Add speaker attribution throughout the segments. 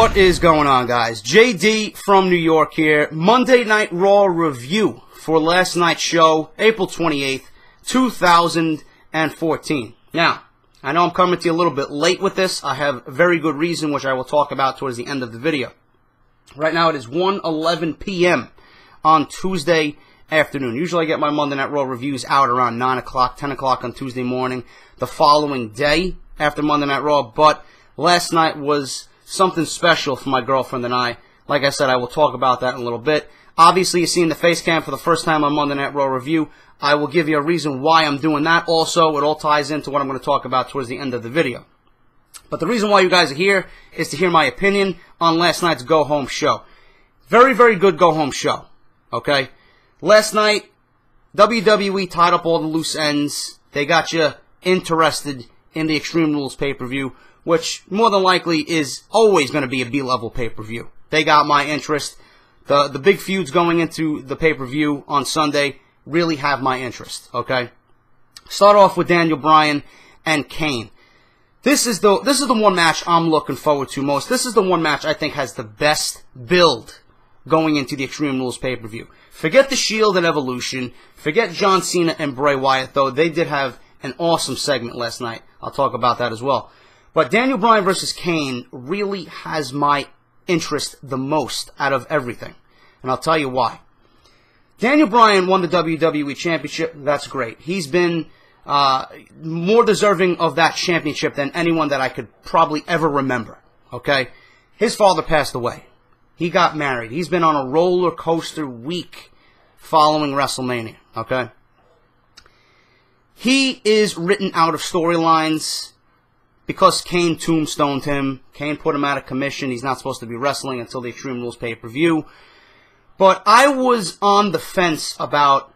Speaker 1: What is going on, guys? JD from New York here. Monday Night Raw review for last night's show, April 28th, 2014. Now, I know I'm coming to you a little bit late with this. I have a very good reason, which I will talk about towards the end of the video. Right now, it is 1:11 p.m. on Tuesday afternoon. Usually I get my Monday Night Raw reviews out around 9 o'clock, 10 o'clock on Tuesday morning, the following day after Monday Night Raw, but last night was something special for my girlfriend and I. Like I said, I will talk about that in a little bit. Obviously, you're seeing the face cam for the first time on Monday Night Raw review. I will give you a reason why I'm doing that. Also, it all ties into what I'm going to talk about towards the end of the video. But the reason why you guys are here is to hear my opinion on last night's go-home show. Very, very good go-home show. Okay? Last night, WWE tied up all the loose ends. They got you interested in the Extreme Rules pay-per-view, which more than likely is always going to be a B-level pay-per-view. They got my interest. The big feuds going into the pay-per-view on Sunday really have my interest, okay? Start off with Daniel Bryan and Kane. This is the one match I'm looking forward to most. This is the one match I think has the best build going into the Extreme Rules pay-per-view. Forget the Shield and Evolution. Forget John Cena and Bray Wyatt, though. They did have an awesome segment last night. I'll talk about that as well. But Daniel Bryan versus Kane really has my interest the most out of everything. And I'll tell you why. Daniel Bryan won the WWE Championship. That's great. He's been more deserving of that championship than anyone that I could probably ever remember. Okay? His father passed away. He got married. He's been on a roller coaster week following WrestleMania. Okay? He is written out of storylines because Kane tombstoned him. Kane put him out of commission. He's not supposed to be wrestling until the Extreme Rules pay-per-view. But I was on the fence about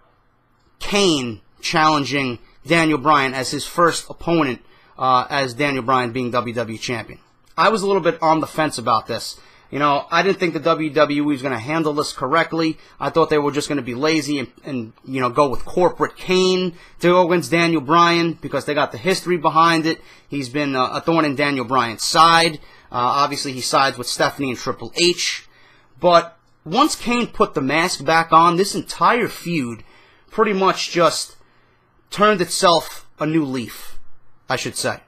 Speaker 1: Kane challenging Daniel Bryan as his first opponent, as Daniel Bryan being WWE Champion. I was a little bit on the fence about this. You know, I didn't think the WWE was going to handle this correctly. I thought they were just going to be lazy and you know, go with corporate Kane to go against Daniel Bryan because they got the history behind it. He's been a thorn in Daniel Bryan's side. Obviously, he sides with Stephanie and Triple H. But once Kane put the mask back on, this entire feud pretty much just turned itself a new leaf, I should say.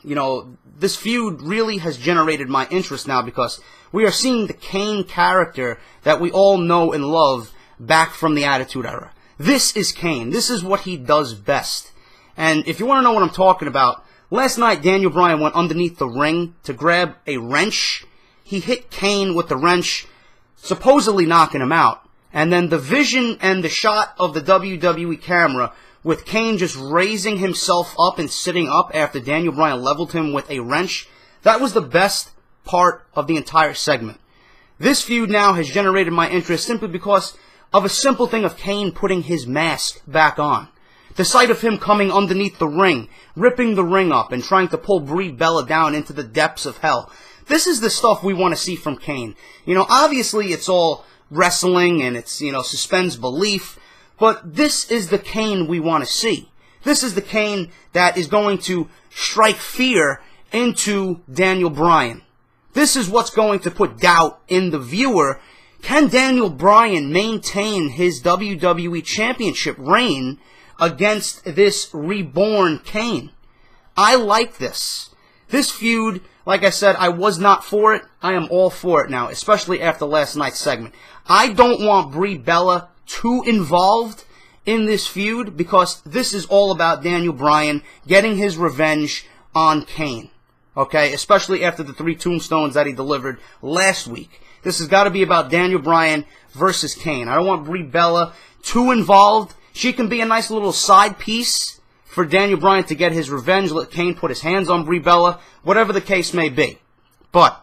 Speaker 1: You know, this feud really has generated my interest now because we are seeing the Kane character that we all know and love back from the Attitude Era. This is Kane. This is what he does best. And if you want to know what I'm talking about, last night Daniel Bryan went underneath the ring to grab a wrench. He hit Kane with the wrench, supposedly knocking him out. And then the vision and the shot of the WWE camera with Kane just raising himself up and sitting up after Daniel Bryan leveled him with a wrench, that was the best part of the entire segment. This feud now has generated my interest simply because of a simple thing of Kane putting his mask back on. The sight of him coming underneath the ring, ripping the ring up, and trying to pull Brie Bella down into the depths of hell. This is the stuff we want to see from Kane. You know, obviously it's all wrestling and it's, you know, suspends belief. But this is the Kane we want to see. This is the Kane that is going to strike fear into Daniel Bryan. This is what's going to put doubt in the viewer. Can Daniel Bryan maintain his WWE Championship reign against this reborn Kane? I like this. This feud, like I said, I was not for it. I am all for it now, especially after last night's segment. I don't want Brie Bella too involved in this feud because this is all about Daniel Bryan getting his revenge on Kane. Okay, especially after the 3 tombstones that he delivered last week. This has got to be about Daniel Bryan versus Kane. I don't want Brie Bella too involved. She can be a nice little side piece for Daniel Bryan to get his revenge, let Kane put his hands on Brie Bella, whatever the case may be. But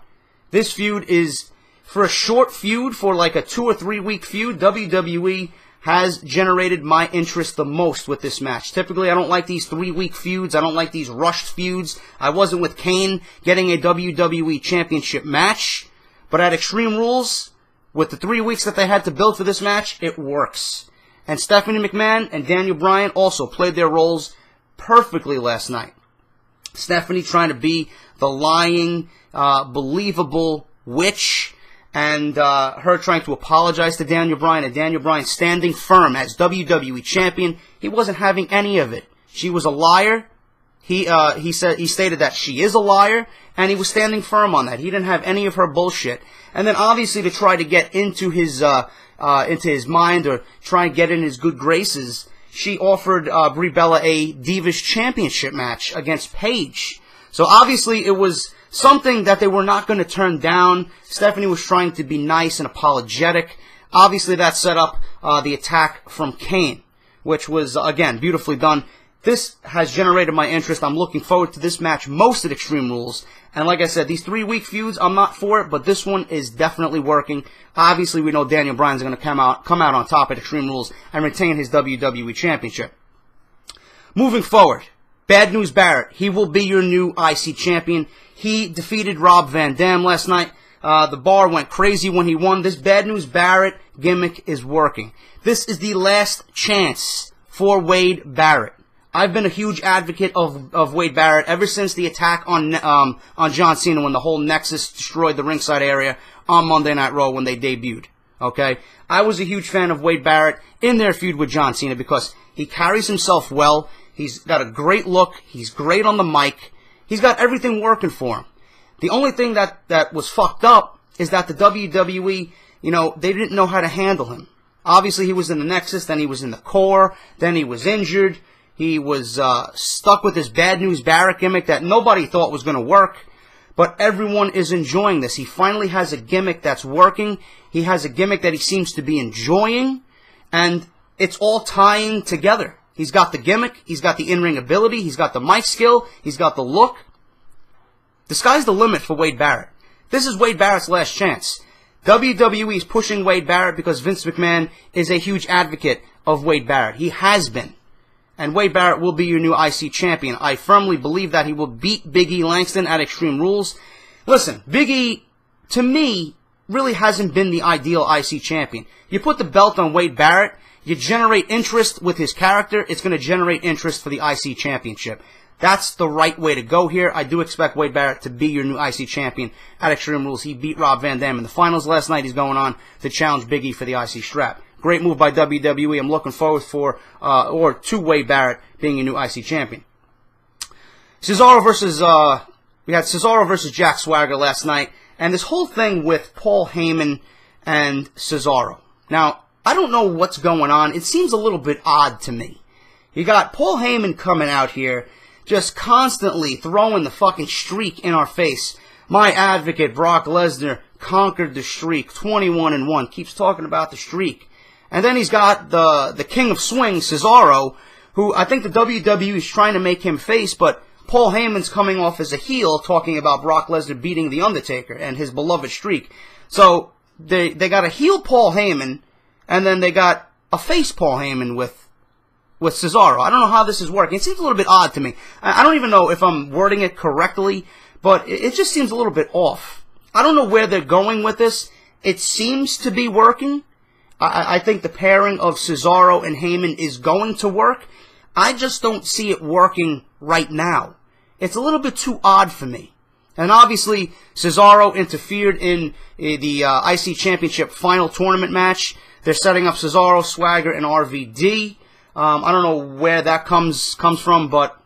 Speaker 1: this feud is, for a short feud, for like a 2 or 3 week feud, WWE has generated my interest the most with this match. Typically, I don't like these 3-week feuds. I don't like these rushed feuds. I wasn't with Kane getting a WWE Championship match. But at Extreme Rules, with the 3 weeks that they had to build for this match, it works. And Stephanie McMahon and Daniel Bryan also played their roles perfectly last night. Stephanie trying to be the lying, believable witch, and her trying to apologize to Daniel Bryan, and Daniel Bryan standing firm as WWE Champion. He wasn't having any of it. She was a liar. He stated that she is a liar, and he was standing firm on that. He didn't have any of her bullshit. And then obviously to try to get into his mind or try and get in his good graces, she offered Brie Bella a Divas Championship match against Paige. So obviously it was something that they were not going to turn down. Stephanie was trying to be nice and apologetic. Obviously that set up the attack from Kane, which was, again, beautifully done. This has generated my interest. I'm looking forward to this match most at Extreme Rules. And like I said, these 3-week feuds, I'm not for it, but this one is definitely working. Obviously, we know Daniel Bryan's going to come out on top at Extreme Rules and retain his WWE Championship. Moving forward, Bad News Barrett. He will be your new IC Champion. He defeated Rob Van Dam last night. The bar went crazy when he won. This Bad News Barrett gimmick is working. This is the last chance for Wade Barrett. I've been a huge advocate of Wade Barrett ever since the attack on John Cena when the whole Nexus destroyed the ringside area on Monday Night Raw when they debuted. Okay? I was a huge fan of Wade Barrett in their feud with John Cena because he carries himself well. He's got a great look. He's great on the mic. He's got everything working for him. The only thing that was fucked up is that the WWE, they didn't know how to handle him. Obviously, he was in the Nexus, then he was in the Core, then he was injured. He was stuck with this Bad News Barrett gimmick that nobody thought was going to work, but everyone is enjoying this. He finally has a gimmick that's working. He has a gimmick that he seems to be enjoying, and it's all tying together. He's got the gimmick, he's got the in-ring ability, he's got the mic skill, he's got the look. The sky's the limit for Wade Barrett. This is Wade Barrett's last chance. WWE is pushing Wade Barrett because Vince McMahon is a huge advocate of Wade Barrett. He has been. And Wade Barrett will be your new IC champion. I firmly believe that he will beat Big E Langston at Extreme Rules. Listen, Big E, to me, really hasn't been the ideal IC champion. You put the belt on Wade Barrett, you generate interest with his character, it's going to generate interest for the IC championship. That's the right way to go here. I do expect Wade Barrett to be your new IC champion at Extreme Rules. He beat Rob Van Dam in the finals last night. He's going on to challenge Big E for the IC strap. Great move by WWE. I'm looking forward to Wade Barrett being your new IC champion. Cesaro versus, we had Cesaro versus Jack Swagger last night, and this whole thing with Paul Heyman and Cesaro. Now, I don't know what's going on. It seems a little bit odd to me. You got Paul Heyman coming out here, just constantly throwing the fucking streak in our face. My advocate, Brock Lesnar, conquered the streak, 21-1, keeps talking about the streak. And then he's got the King of Swing, Cesaro, who I think the WWE is trying to make him face, but Paul Heyman's coming off as a heel, talking about Brock Lesnar beating The Undertaker and his beloved streak. So they got a heel Paul Heyman, and then they got a face Paul Heyman with Cesaro. I don't know how this is working. It seems a little bit odd to me. I don't even know if I'm wording it correctly, but it just seems a little bit off. I don't know where they're going with this. It seems to be working. I think the pairing of Cesaro and Heyman is going to work. I just don't see it working right now. It's a little bit too odd for me. And obviously, Cesaro interfered in the IC Championship final tournament match. They're setting up Cesaro, Swagger, and RVD. I don't know where that comes from, but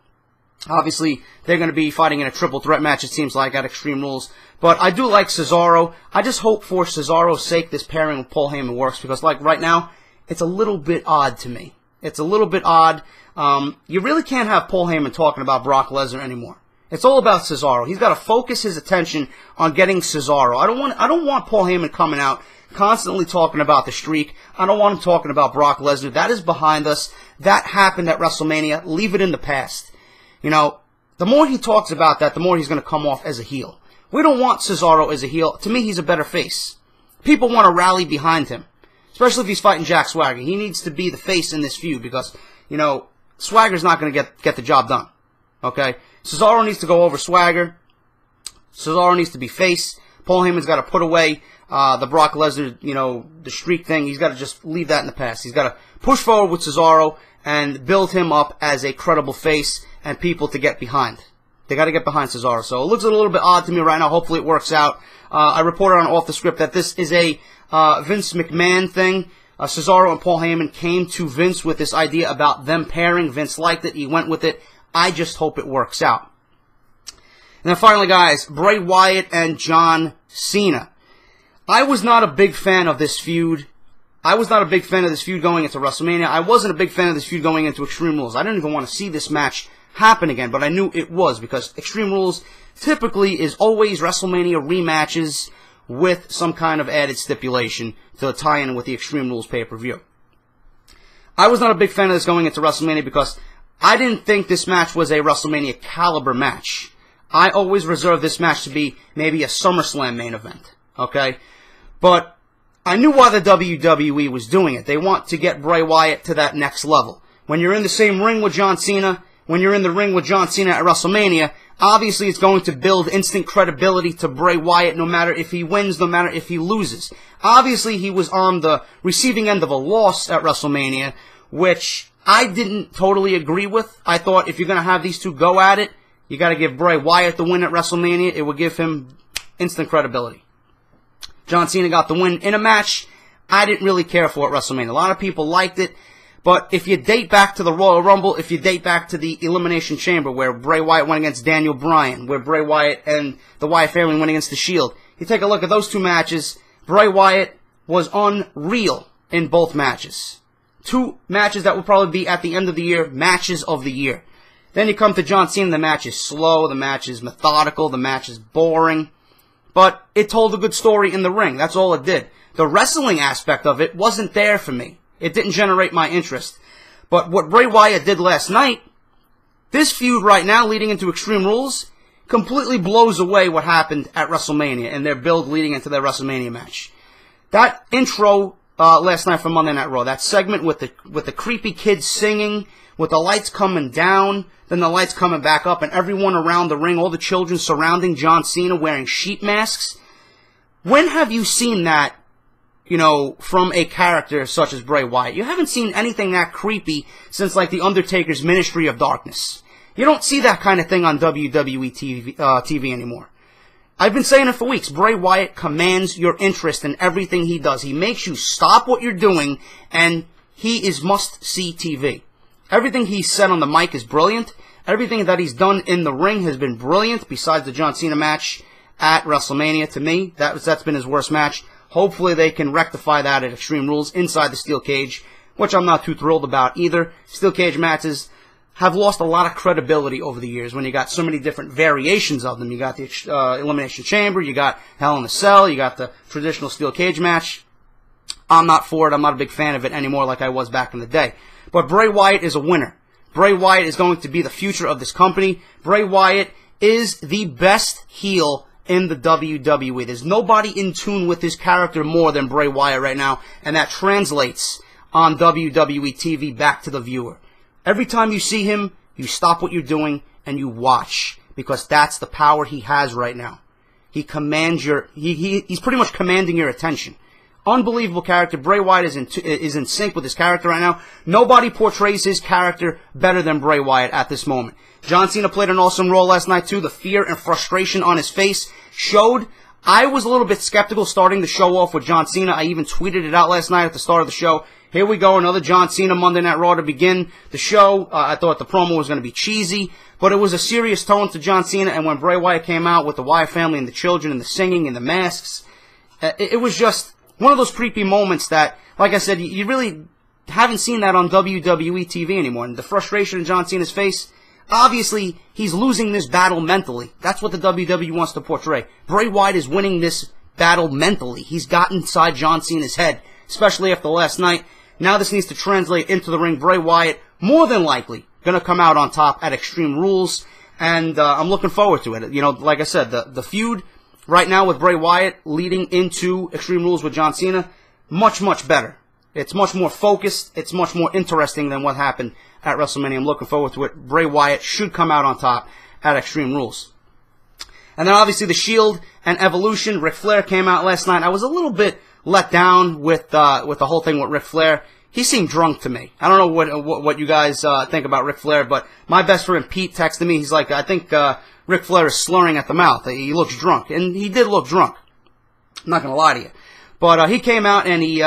Speaker 1: obviously they're going to be fighting in a triple threat match, it seems like, at Extreme Rules. But I do like Cesaro. I just hope for Cesaro's sake this pairing with Paul Heyman works, because like right now, it's a little bit odd to me. It's a little bit odd. You really can't have Paul Heyman talking about Brock Lesnar anymore. It's all about Cesaro. He's got to focus his attention on getting Cesaro. I don't want Paul Heyman coming out constantly talking about the streak. I don't want him talking about Brock Lesnar. That is behind us. That happened at WrestleMania. Leave it in the past. The more he talks about that, the more he's going to come off as a heel. We don't want Cesaro as a heel. To me, he's a better face. People want to rally behind him, especially if he's fighting Jack Swagger. He needs to be the face in this feud because, Swagger's not going to get the job done. Okay? Cesaro needs to go over Swagger. Cesaro needs to be face. Paul Heyman's got to put away the Brock Lesnar, the streak thing. He's got to just leave that in the past. He's got to push forward with Cesaro and build him up as a credible face and people to get behind. They got to get behind Cesaro. So it looks a little bit odd to me right now. Hopefully it works out. I reported on Off the Script that this is a Vince McMahon thing. Cesaro and Paul Heyman came to Vince with this idea about them pairing. Vince liked it. He went with it. I just hope it works out. And then finally, guys, Bray Wyatt and John Cena. I was not a big fan of this feud. I was not a big fan of this feud going into WrestleMania. I wasn't a big fan of this feud going into Extreme Rules. I didn't even want to see this match happen again, but I knew it was, because Extreme Rules typically is always WrestleMania rematches with some kind of added stipulation to tie in with the Extreme Rules pay-per-view. I was not a big fan of this going into WrestleMania because I didn't think this match was a WrestleMania caliber match. I always reserved this match to be maybe a SummerSlam main event, okay? But I knew why the WWE was doing it. They want to get Bray Wyatt to that next level. When you're in the same ring with John Cena, when you're in the ring with John Cena at WrestleMania, obviously it's going to build instant credibility to Bray Wyatt no matter if he wins, no matter if he loses. Obviously he was on the receiving end of a loss at WrestleMania, which I didn't totally agree with. I thought if you're going to have these two go at it, you got to give Bray Wyatt the win at WrestleMania. It would give him instant credibility. John Cena got the win in a match I didn't really care for at WrestleMania. A lot of people liked it, but if you date back to the Royal Rumble, if you date back to the Elimination Chamber where Bray Wyatt went against Daniel Bryan, where Bray Wyatt and the Wyatt family went against The Shield, you take a look at those two matches, Bray Wyatt was unreal in both matches. Two matches that will probably be at the end of the year, matches of the year. Then you come to John Cena, the match is slow, the match is methodical, the match is boring. But it told a good story in the ring. That's all it did. The wrestling aspect of it wasn't there for me. It didn't generate my interest. But what Bray Wyatt did last night, this feud right now leading into Extreme Rules, completely blows away what happened at WrestleMania and their build leading into their WrestleMania match. That intro last night from Monday Night Raw, that segment with the creepy kids singing, with the lights coming down, then the lights coming back up, and everyone around the ring, all the children surrounding John Cena wearing sheep masks. When have you seen that, you know, from a character such as Bray Wyatt? You haven't seen anything that creepy since, like, The Undertaker's Ministry of Darkness. You don't see that kind of thing on WWE TV anymore. I've been saying it for weeks. Bray Wyatt commands your interest in everything he does. He makes you stop what you're doing, and he is must-see TV. Everything he's said on the mic is brilliant. Everything that he's done in the ring has been brilliant, besides the John Cena match at WrestleMania. To me, that's been his worst match. Hopefully they can rectify that at Extreme Rules inside the steel cage, which I'm not too thrilled about either. Steel cage matches have lost a lot of credibility over the years when you got so many different variations of them. You got the Elimination Chamber, you got Hell in a Cell, you got the traditional steel cage match. I'm not for it. I'm not a big fan of it anymore like I was back in the day. But Bray Wyatt is a winner. Bray Wyatt is going to be the future of this company. Bray Wyatt is the best heel in the WWE. There's nobody in tune with his character more than Bray Wyatt right now, and that translates on WWE TV back to the viewer. Every time you see him, you stop what you're doing and you watch, because that's the power he has right now. He commands he's pretty much commanding your attention. Unbelievable character. Bray Wyatt is in sync with his character right now. Nobody portrays his character better than Bray Wyatt at this moment. John Cena played an awesome role last night too. The fear and frustration on his face showed. I was a little bit skeptical starting the show off with John Cena. I even tweeted it out last night at the start of the show. Here we go, another John Cena Monday Night Raw to begin the show. I thought the promo was going to be cheesy, but it was a serious tone to John Cena, and when Bray Wyatt came out with the Wyatt family and the children and the singing and the masks, it was just one of those creepy moments that, like I said, you really haven't seen that on WWE TV anymore. And the frustration in John Cena's face, obviously, he's losing this battle mentally. That's what the WWE wants to portray. Bray Wyatt is winning this battle mentally. He's got inside John Cena's head, especially after last night. Now this needs to translate into the ring. Bray Wyatt, more than likely, going to come out on top at Extreme Rules, and I'm looking forward to it. You know, like I said, the feud right now with Bray Wyatt leading into Extreme Rules with John Cena, much, much better. It's much more focused. It's much more interesting than what happened at WrestleMania. I'm looking forward to it. Bray Wyatt should come out on top at Extreme Rules. And then obviously the Shield and Evolution. Ric Flair came out last night. I was a little bit let down with the whole thing with Ric Flair. he seemed drunk to me. I don't know what you guys think about Ric Flair, but my best friend Pete texted me. He's like, I think Ric Flair is slurring at the mouth. He looks drunk. And he did look drunk. I'm not going to lie to you. But he came out and he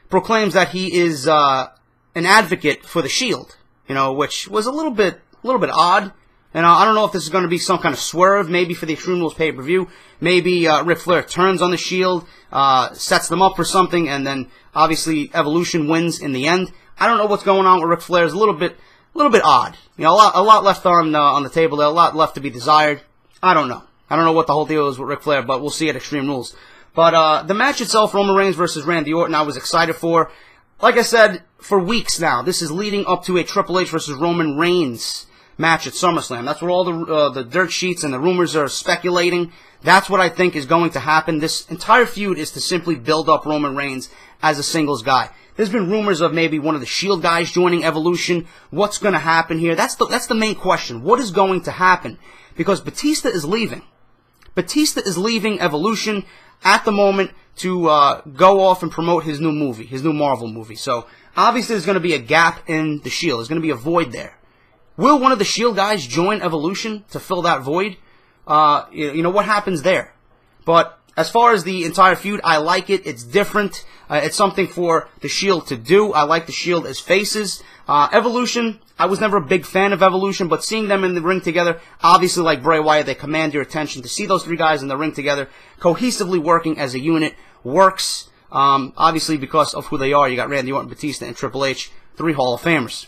Speaker 1: proclaims that he is an advocate for the Shield, you know, which was a little bit odd. And I don't know if this is going to be some kind of swerve, maybe for the Extreme Rules pay-per-view. Maybe Ric Flair turns on the Shield, sets them up for something, and then obviously Evolution wins in the end. I don't know what's going on with Ric Flair. It's a little bit odd. You know, a lot left on the table there, a lot left to be desired. I don't know. I don't know what the whole deal is with Ric Flair, but we'll see at Extreme Rules. But the match itself, Roman Reigns versus Randy Orton, I was excited for. Like I said, for weeks now, this is leading up to a Triple H versus Roman Reigns match at SummerSlam. That's where all the dirt sheets and the rumors are speculating. That's what I think is going to happen. This entire feud is to simply build up Roman Reigns as a singles guy. There's been rumors of maybe one of the Shield guys joining Evolution. What's going to happen here? That's the main question. What is going to happen? Because Batista is leaving. Batista is leaving Evolution at the moment to go off and promote his new movie, his new Marvel movie. So obviously there's going to be a gap in the Shield. There's going to be a void there. Will one of the Shield guys join Evolution to fill that void? You know, what happens there? But as far as the entire feud, I like it. It's different. It's something for the Shield to do. I like the Shield as faces. Evolution, I was never a big fan of Evolution, but seeing them in the ring together, obviously like Bray Wyatt, they command your attention. To see those three guys in the ring together, cohesively working as a unit, works. Obviously because of who they are. You got Randy Orton, Batista, and Triple H, three Hall of Famers.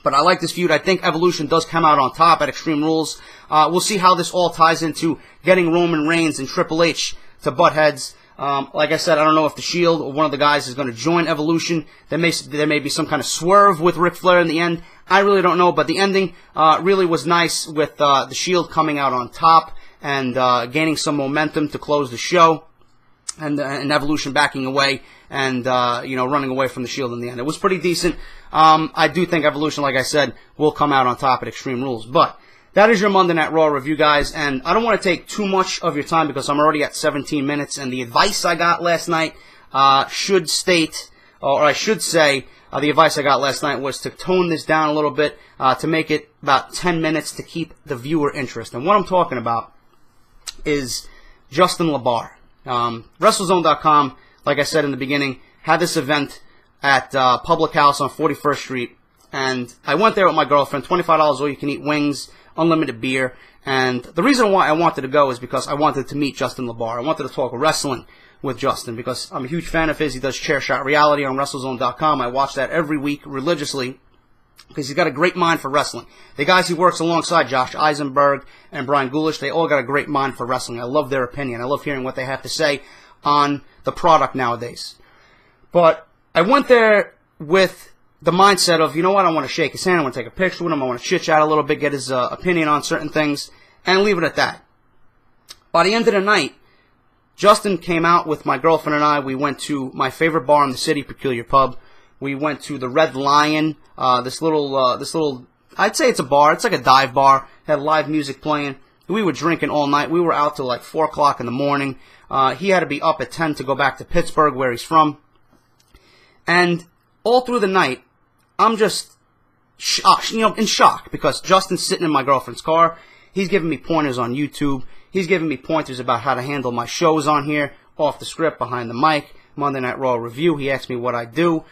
Speaker 1: But I like this feud. I think Evolution does come out on top at Extreme Rules. We'll see how this all ties into getting Roman Reigns and Triple H to butt heads. Like I said, I don't know if the Shield or one of the guys is going to join Evolution. There may be some kind of swerve with Ric Flair in the end. I really don't know, but the ending really was nice with the Shield coming out on top and gaining some momentum to close the show, and Evolution backing away and you know, running away from the Shield in the end. It was pretty decent. I do think Evolution, like I said, will come out on top at Extreme Rules. But that is your Monday Night Raw review, guys. And I don't want to take too much of your time because I'm already at 17 minutes. And the advice I got last night should state, or I should say, the advice I got last night was to tone this down a little bit, to make it about 10 minutes to keep the viewer interest. And what I'm talking about is Justin LaBar. WrestleZone.com, like I said in the beginning, had this event at Public House on 41st Street, and I went there with my girlfriend. $25 all you can eat wings, unlimited beer, and the reason why I wanted to go is because I wanted to meet Justin LaBar. I wanted to talk wrestling with Justin because I'm a huge fan of his. He does Chair Shot Reality on WrestleZone.com. I watch that every week religiously because he's got a great mind for wrestling. The guys he works alongside, Josh Eisenberg and Brian Gulish, they all got a great mind for wrestling. I love their opinion. I love hearing what they have to say on the product nowadays. But I went there with the mindset of, you know what, I want to shake his hand, I want to take a picture with him, I want to chit-chat a little bit, get his opinion on certain things, and leave it at that. By the end of the night, Justin came out with my girlfriend and I. We went to my favorite bar in the city, Peculiar Pub. We went to the Red Lion, this little, I'd say it's a bar, it's like a dive bar, had live music playing. We were drinking all night. We were out till like 4 o'clock in the morning. He had to be up at 10 to go back to Pittsburgh, where he's from. And all through the night, I'm just, in shock because Justin's sitting in my girlfriend's car. He's giving me pointers on YouTube. He's giving me pointers about how to handle my shows on here, Off The Script, Behind the Mic, Monday Night Raw Review. He asked me what I do.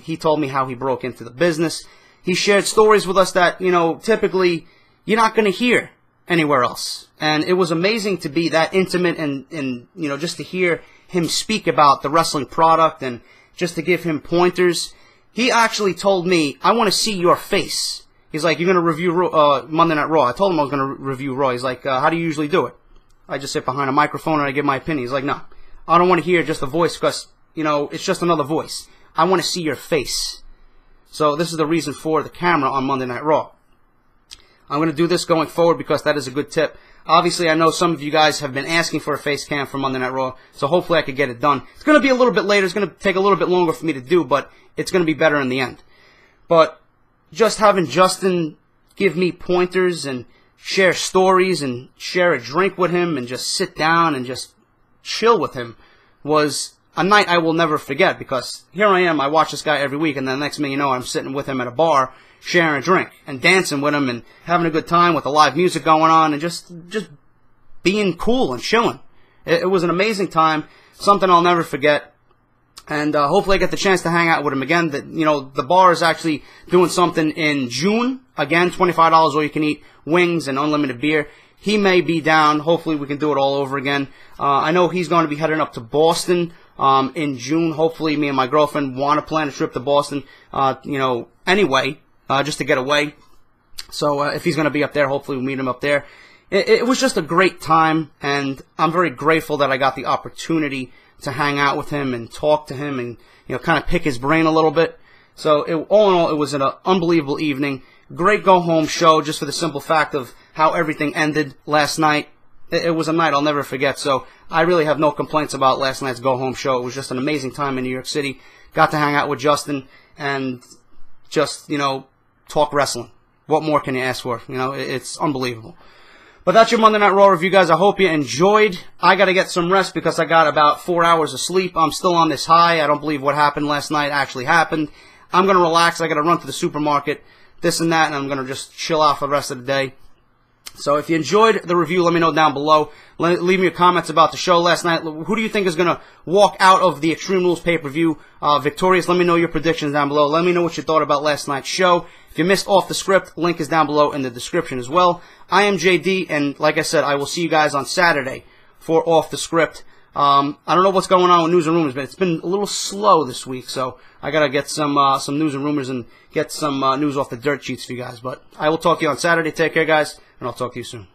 Speaker 1: He told me how he broke into the business. He shared stories with us that, you know, typically you're not going to hear anywhere else. And it was amazing to be that intimate and you know, just to hear him speak about the wrestling product and just to give him pointers. He actually told me, I want to see your face. He's like, you're going to review Monday Night Raw. I told him I was going to review Raw. He's like, how do you usually do it? I just sit behind a microphone and I give my opinion. He's like, no, I don't want to hear just the voice because, you know, it's just another voice. I want to see your face. So this is the reason for the camera on Monday Night Raw. I'm going to do this going forward because that is a good tip. Obviously, I know some of you guys have been asking for a face cam for Monday Night Raw, so hopefully I could get it done. It's going to be a little bit later. It's going to take a little bit longer for me to do, but it's going to be better in the end. But just having Justin give me pointers and share stories and share a drink with him and just sit down and just chill with him was a night I will never forget, because here I am, I watch this guy every week, and then the next thing you know, I'm sitting with him at a bar, sharing a drink, and dancing with him, and having a good time with the live music going on, and just being cool and chilling. It was an amazing time, something I'll never forget. And hopefully I get the chance to hang out with him again. The bar is actually doing something in June. Again, $25 all you can eat, wings and unlimited beer. He may be down. Hopefully we can do it all over again. I know he's going to be heading up to Boston in June. Hopefully me and my girlfriend want to plan a trip to Boston, anyway, just to get away. So if he's going to be up there, hopefully we'll meet him up there. It was just a great time, and I'm very grateful that I got the opportunity to hang out with him and talk to him and, kind of pick his brain a little bit. So all in all, it was an unbelievable evening. Great go-home show, just for the simple fact of how everything ended last night. It was a night I'll never forget, so I really have no complaints about last night's go-home show. It was just an amazing time in New York City. Got to hang out with Justin and just, talk wrestling. What more can you ask for? It's unbelievable. But that's your Monday Night Raw review, guys. I hope you enjoyed. I got to get some rest because I got about 4 hours of sleep. I'm still on this high. I don't believe what happened last night actually happened. I'm going to relax. I got to run to the supermarket, this and that, and I'm going to just chill out for the rest of the day. So if you enjoyed the review, let me know down below. Leave me your comments about the show last night. Who do you think is going to walk out of the Extreme Rules pay-per-view victorious? Let me know your predictions down below. Let me know what you thought about last night's show. If you missed Off the Script, link is down below in the description as well. I am JD, and like I said, I will see you guys on Saturday for Off the Script. I don't know what's going on with News and Rumors, but it's been a little slow this week, so I got to get some News and Rumors and get some news off the dirt sheets for you guys. But I will talk to you on Saturday. Take care, guys, and I'll talk to you soon.